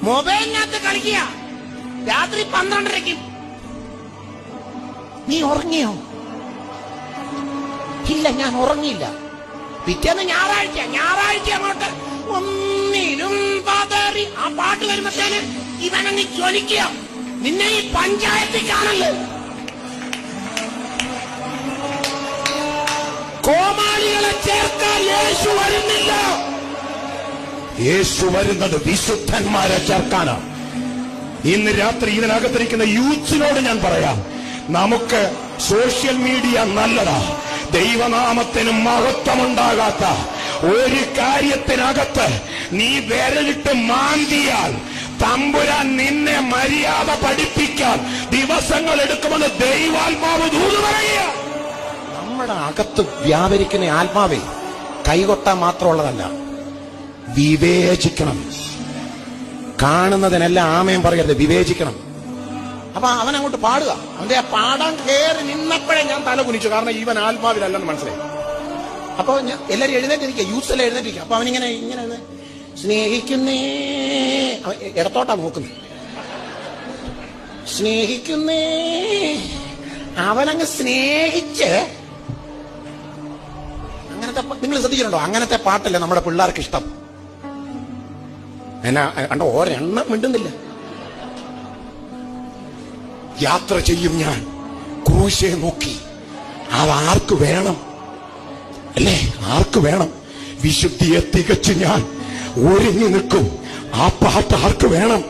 മൊബൈലിനകത്ത് കളിക്കുക. രാത്രി 12:30. നീ ഉറങ്ങിയോ? ഇല്ല, ഞാൻ ഉറങ്ങിയില്ല. പിറ്റേന്ന് ഞായറാഴ്ച അങ്ങോട്ട് ഒന്നിനും പതറി ആ പാട്ട് വരുമ്പത്തേന് ഇവനങ്ങ് ജ്വലിക്കുക. നിന്നെ ഈ പഞ്ചായത്തിൽ കാണല്ലേ? കോമാളികളെ ചേർക്കാൻ യേശു വരുന്നില്ല. യേശു വരുന്നത് വിശുദ്ധന്മാരെ ചേർക്കാനാണ്. ഇന്ന് രാത്രി ഇതിനകത്തിരിക്കുന്ന യൂത്ത്സിനോട് ഞാൻ പറയാം, നമുക്ക് സോഷ്യൽ മീഡിയ നല്ലതാ. ദൈവനാമത്തിന് മഹത്വമുണ്ടാകാത്ത ഒരു കാര്യത്തിനകത്ത് നീ വിരലിട്ട് മാന്തിയാൽ തമ്പുരാൻ നിന്നെ മര്യാദ പഠിപ്പിക്കാൻ ദിവസങ്ങൾ എടുക്കുമെന്ന് ദൈവാത്മാവ് ദൂത് പറയുക. നമ്മുടെ അകത്ത് വ്യാപരിക്കുന്ന ആത്മാവേ കൈകൊട്ടാൻ മാത്രമുള്ളതല്ല, വിവേചിക്കണം. കാണുന്നതിനെല്ലാം ആമയും പറയരുത്, വിവേചിക്കണം. അപ്പൊ അവൻ അങ്ങോട്ട് പാടുക. അവന്റെ ആ പാടാൻ കയറി നിന്നപ്പോഴേ ഞാൻ തല കുനിച്ചു, കാരണം ഇവൻ ആത്മാവിലല്ലെന്ന് മനസ്സിലായി. അപ്പൊ എല്ലാരും എഴുന്നേറ്റിരിക്കുക, യൂത്ത് എല്ലാം എഴുന്നേറ്റിരിക്കുക. അപ്പൊ അവനിങ്ങനെ സ്നേഹിക്കുന്നേ, ഇടത്തോട്ടാ നോക്കുന്നത്. സ്നേഹിക്കുന്നേ, അവനങ്ങ് സ്നേഹിച്ച് അങ്ങനത്തെ, നിങ്ങൾ ശ്രദ്ധിച്ചിട്ടുണ്ടോ? അങ്ങനത്തെ പാട്ടല്ലേ നമ്മുടെ പിള്ളേർക്ക് ഇഷ്ടം. എന്നാ കണ്ടോ, ഒരെണ്ണം മിണ്ടുന്നില്ല. യാത്ര ചെയ്യും ഞാൻ ക്രൂശെ നോക്കി. അത് ആർക്ക് വേണം അല്ലേ? ആർക്ക് വേണം? വിശുദ്ധിയെ തികച്ചു ഞാൻ ഒരുങ്ങി നിൽക്കും. ആ പാട്ട് ആർക്ക് വേണം?